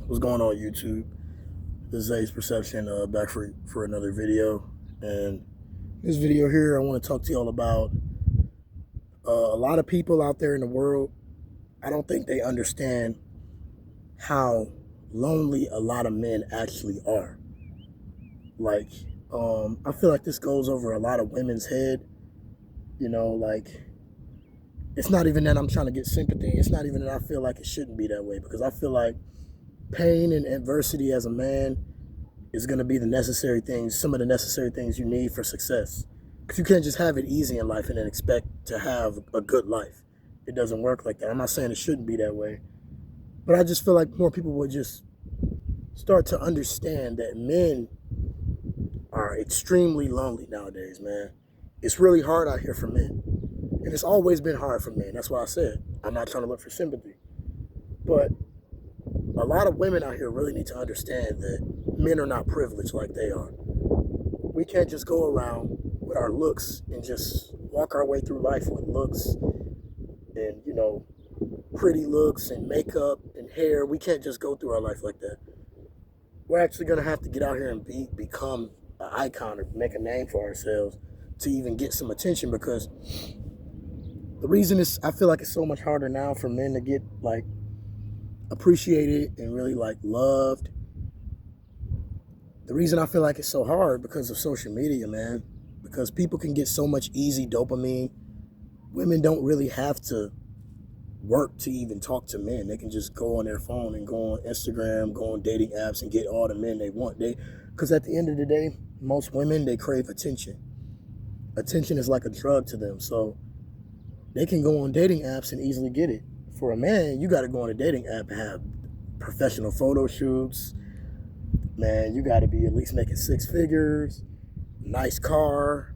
What's going on, YouTube? This is Ace Perception, back for another video. And this video here, I want to talk to y'all about a lot of people out there in the world. I don't think they understand how lonely a lot of men actually are. Like, I feel like this goes over a lot of women's head. Like, it's not even that I'm trying to get sympathy. It's not even that I feel like it shouldn't be that way, because I feel like pain and adversity as a man is going to be some of the necessary things you need for success. Because you can't just have it easy in life and then expect to have a good life. It doesn't work like that. I'm not saying it shouldn't be that way, but I just feel like more people would just start to understand that men are extremely lonely nowadays, man. It's really hard out here for men. And it's always been hard for men. That's why I said I'm not trying to look for sympathy. But a lot of women out here really need to understand that men are not privileged like they are. We can't just go around with our looks and just walk our way through life with looks and, pretty looks and makeup and hair. We can't just go through our life like that. We're actually going to have to get out here and become an icon or make a name for ourselves to even get some attention, because the reason is I feel like it's so much harder now for men to get like appreciated and really like loved. The reason I feel like it's so hard because of social media, man, because people can get so much easy dopamine. Women don't really have to work to even talk to men. They can just go on their phone and go on Instagram, go on dating apps and get all the men they want. Because at the end of the day, most women, they crave attention. Attention is like a drug to them. So they can go on dating apps and easily get it. For a man, you got to go on a dating app and have professional photo shoots. Man, you got to be at least making six figures, nice car.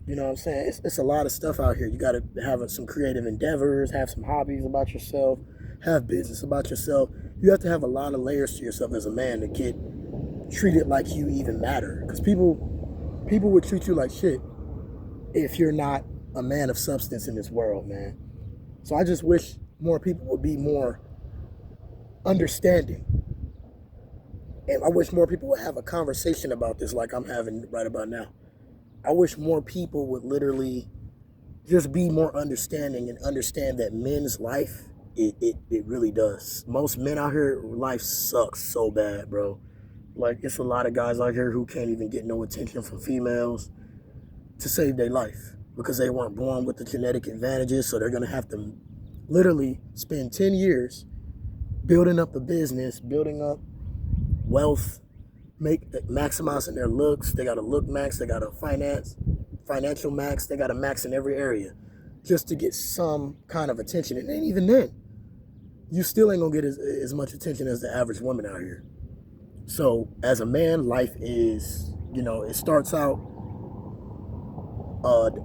You know what I'm saying? It's a lot of stuff out here. You got to have some creative endeavors, have some hobbies about yourself, have business about yourself. You have to have a lot of layers to yourself as a man to get treated like you even matter. Because people would treat you like shit if you're not a man of substance in this world, man. So I just wish more people would be more understanding. And I wish more people would have a conversation about this like I'm having right about now. I wish more people would literally just be more understanding and understand that men's life, it really does. Most men out here, life sucks so bad, bro. Like, it's a lot of guys out here who can't even get no attention from females to save their life because they weren't born with the genetic advantages. So they're going to have to literally spend 10 years building up the business, building up wealth, maximizing their looks. They got to look max, they got to financial max, they got to max in every area just to get some kind of attention. And then even then, you still ain't gonna get as much attention as the average woman out here. So as a man, life is, it starts out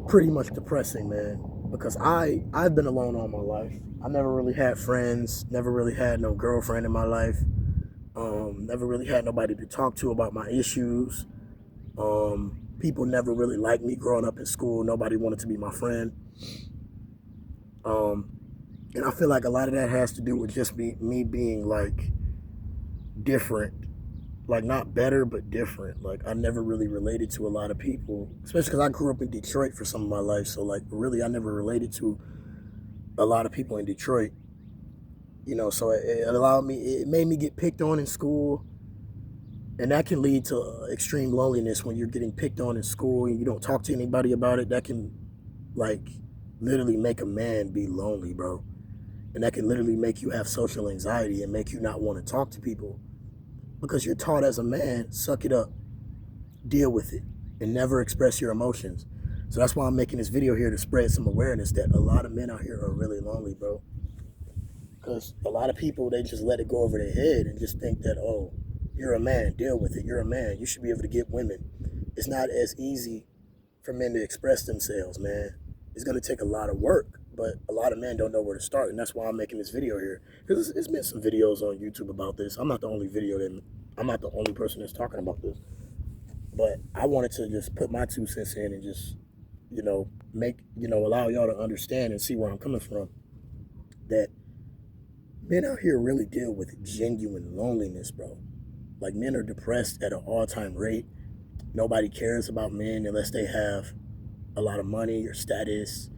pretty much depressing, man, because I've been alone all my life. I never really had friends, never really had no girlfriend in my life. Never really had nobody to talk to about my issues. People never really liked me growing up in school. Nobody wanted to be my friend. And I feel like a lot of that has to do with just me being like different, like not better, but different. Like I never really related to a lot of people, especially because I grew up in Detroit for some of my life. So like really, I never related to a lot of people in Detroit. So it made me get picked on in school. And that can lead to extreme loneliness when you're getting picked on in school and you don't talk to anybody about it. That can, like, literally make a man be lonely, bro. And that can literally make you have social anxiety and make you not want to talk to people. Because you're taught as a man, suck it up, deal with it, and never express your emotions. So that's why I'm making this video here, to spread some awareness that a lot of men out here are really lonely, bro. Because a lot of people, they just let it go over their head and just think that, oh, you're a man, deal with it. You're a man. You should be able to get women. It's not as easy for men to express themselves, man. It's going to take a lot of work, but a lot of men don't know where to start, and that's why I'm making this video here. Because it's been some videos on YouTube about this. I'm not the only person that's talking about this. But I wanted to just put my 2 cents in and just, allow y'all to understand and see where I'm coming from. That Men out here really deal with genuine loneliness, bro. Like, men are depressed at an all-time rate. Nobody cares about men unless they have a lot of money or status,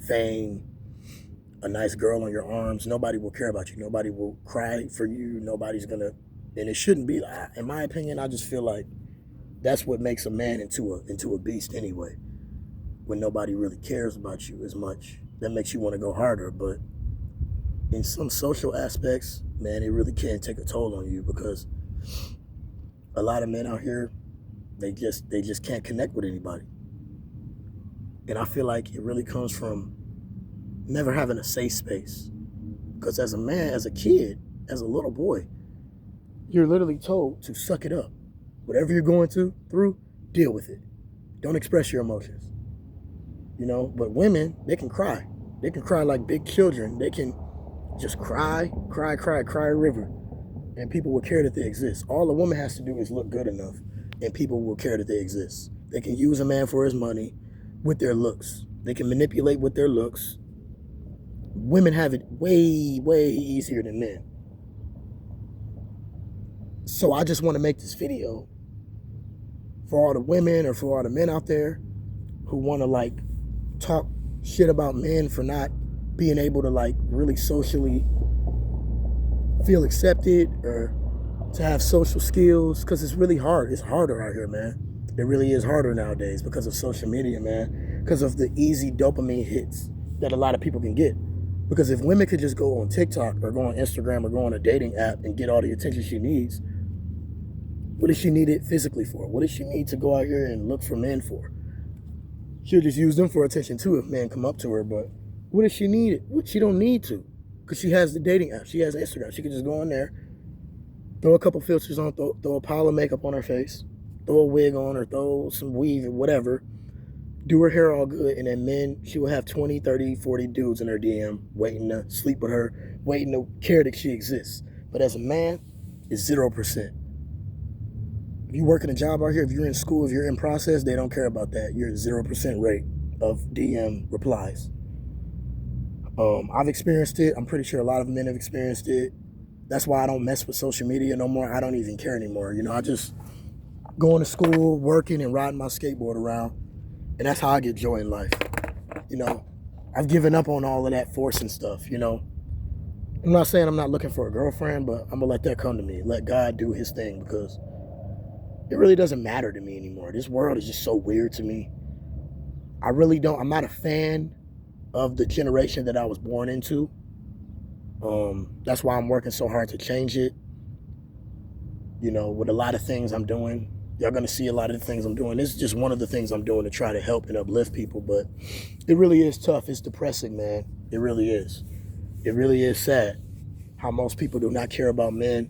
fame, a nice girl on your arms. Nobody will care about you. Nobody will cry for you. Nobody's gonna, and it shouldn't be. In my opinion, I just feel like that's what makes a man into a beast anyway. When nobody really cares about you as much, that makes you want to go harder. But in some social aspects, man, it really can take a toll on you, because a lot of men out here, they just can't connect with anybody. And I feel like it really comes from never having a safe space. Because as a man, as a kid, as a little boy, you're literally told to suck it up. Whatever you're going through, deal with it. Don't express your emotions. You know, but women, they can cry. They can cry like big children. They can just cry a river. And people will care that they exist. All a woman has to do is look good enough, and people will care that they exist. They can use a man for his money with their looks. They can manipulate with their looks. Women have it way, way easier than men. So I just want to make this video for all the women or for all the men out there who want to like talk shit about men for not being able to like really socially feel accepted or to have social skills, because it's really hard. It's harder out here, man. It really is harder nowadays because of social media, man. Because of the easy dopamine hits that a lot of people can get. Because if women could just go on TikTok or go on Instagram or go on a dating app and get all the attention she needs, what does she need it physically for? What does she need to go out here and look for men for? She'll just use them for attention too if men come up to her, but what does she need it? She don't need to, because she has the dating app. She has Instagram. She can just go on there, throw a couple filters on, throw a pile of makeup on her face, throw a wig on or throw some weave or whatever, do her hair all good, and then men, she will have 20, 30, 40 dudes in her DM waiting to sleep with her, waiting to care that she exists. But as a man, it's 0%. If you work in a job out here, if you're in school, if you're in process, they don't care about that. You're at 0% rate of DM replies. I've experienced it. I'm pretty sure a lot of men have experienced it. That's why I don't mess with social media no more. I don't even care anymore. You know, I just going to school, working, and riding my skateboard around. And that's how I get joy in life. You know, I've given up on all of that forcing stuff, you know. I'm not saying I'm not looking for a girlfriend, but I'm going to let that come to me. Let God do his thing, because it really doesn't matter to me anymore. This world is just so weird to me. I'm not a fan of the generation that I was born into. That's why I'm working so hard to change it. You know, with a lot of things I'm doing. Y'all gonna see a lot of the things I'm doing. This is just one of the things I'm doing to try to help and uplift people, but it really is tough. It's depressing, man. It really is. It really is sad how most people do not care about men.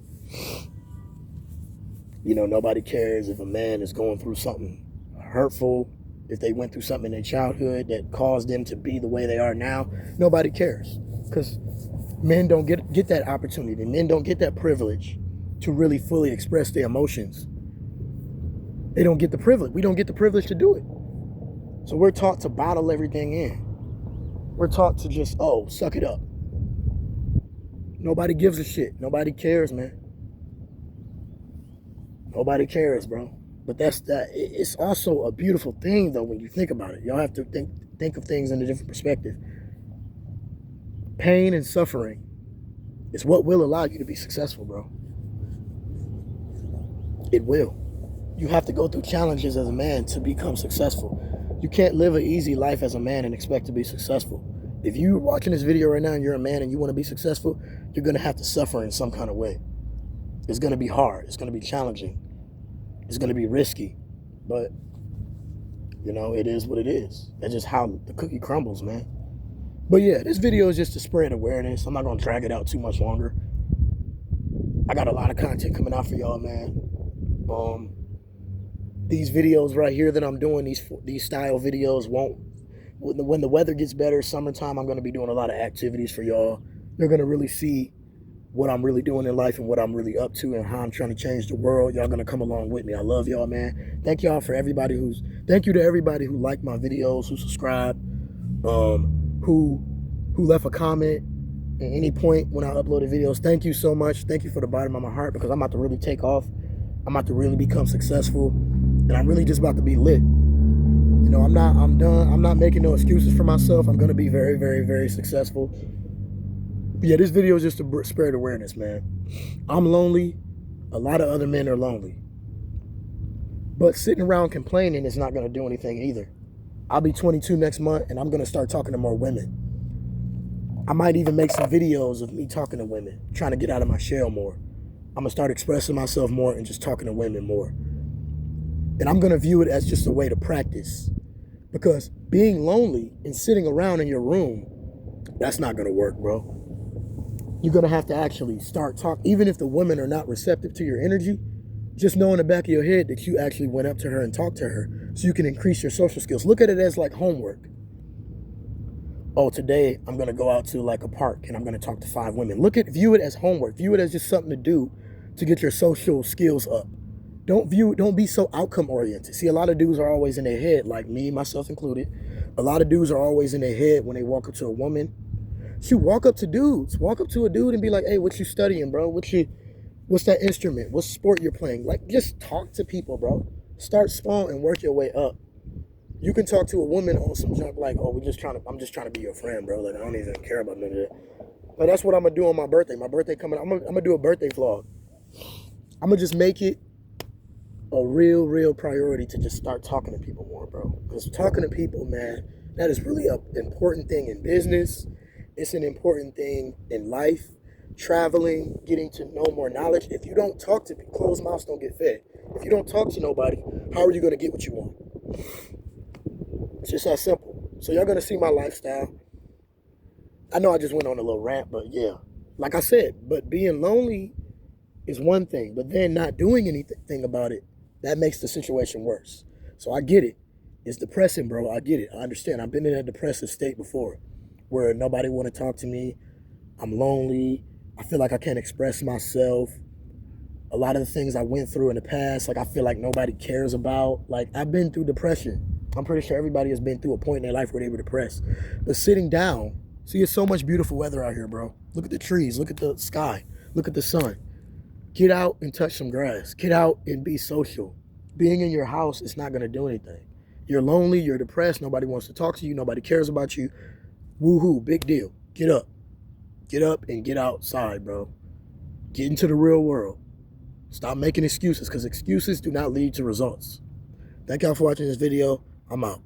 You know, nobody cares if a man is going through something hurtful, if they went through something in their childhood that caused them to be the way they are now. Nobody cares, because men don't get that opportunity. Men don't get that privilege to really fully express their emotions. They don't get the privilege. We don't get the privilege to do it. So we're taught to bottle everything in. We're taught to just, suck it up. Nobody gives a shit. Nobody cares, man. Nobody cares, bro. But that's that. It's also a beautiful thing, though, when you think about it. Y'all have to think of things in a different perspective. Pain and suffering is what will allow you to be successful, bro. It will. You have to go through challenges as a man to become successful. You can't live an easy life as a man and expect to be successful. If you're watching this video right now and you're a man and you want to be successful, you're going to have to suffer in some kind of way. It's going to be hard. It's going to be challenging. It's going to be risky. But, you know, it is what it is. That's just how the cookie crumbles, man. But yeah, this video is just to spread awareness. I'm not going to drag it out too much longer. I got a lot of content coming out for y'all, man. These videos right here that I'm doing, these style videos when the weather gets better, summertime, I'm going to be doing a lot of activities for y'all. You're going to really see what I'm really doing in life and what I'm really up to and how I'm trying to change the world. Y'all going to come along with me. I love y'all, man. Thank y'all for everybody thank you to everybody who liked my videos, who subscribed, who left a comment, at any point when I uploaded videos. Thank you so much. Thank you for the bottom of my heart, because I'm about to really take off. I'm about to really become successful, and I'm really just about to be lit. You know, I'm done. I'm not making no excuses for myself. I'm going to be very, very, very successful. But yeah, this video is just to spread awareness, man. I'm lonely. A lot of other men are lonely. But sitting around complaining is not going to do anything either. I'll be 22 next month, and I'm going to start talking to more women. I might even make some videos of me talking to women, trying to get out of my shell more. I'm going to start expressing myself more and just talking to women more. And I'm going to view it as just a way to practice. Because being lonely and sitting around in your room, that's not going to work, bro. You're going to have to actually start talking. Even if the women are not receptive to your energy, just know in the back of your head that you actually went up to her and talked to her, so you can increase your social skills. Look at it as like homework. Oh, today I'm going to go out to like a park and I'm going to talk to 5 women. View it as homework. View it as just something to do to get your social skills up. Don't be so outcome oriented. See, a lot of dudes are always in their head, like me, myself included. A lot of dudes are always in their head when they walk up to a woman. Shoot, walk up to dudes. Walk up to a dude and be like, hey, what you studying, bro? What's that instrument? What sport you're playing? Like, just talk to people, bro. Start small and work your way up. You can talk to a woman on some junk like, oh, I'm just trying to be your friend, bro. Like, I don't even care about none of that. But that's what I'm gonna do on my birthday. My birthday coming up. I'm gonna do a birthday vlog. I'm gonna just make it a real priority to just start talking to people more, bro. Because talking to people, man, that is really an important thing in business. It's an important thing in life, traveling, getting to know more knowledge. If you don't talk to people, closed mouths don't get fed. If you don't talk to nobody, how are you gonna get what you want? It's just that simple. So y'all gonna see my lifestyle. I know I just went on a little rant, but yeah. Like I said, but being lonely is one thing, but then not doing anything about it, that makes the situation worse. So I get it. It's depressing, bro. I get it. I understand. I've been in a depressive state before where nobody want to talk to me. I'm lonely. I feel like I can't express myself. A lot of the things I went through in the past, like I feel like nobody cares about. Like I've been through depression. I'm pretty sure everybody has been through a point in their life where they were depressed. But sitting down, see, it's so much beautiful weather out here, bro. Look at the trees. Look at the sky. Look at the sun. Get out and touch some grass. Get out and be social. Being in your house is not going to do anything. You're lonely. You're depressed. Nobody wants to talk to you. Nobody cares about you. Woohoo. Big deal. Get up. Get up and get outside, bro. Get into the real world. Stop making excuses, because excuses do not lead to results. Thank y'all for watching this video. I'm out.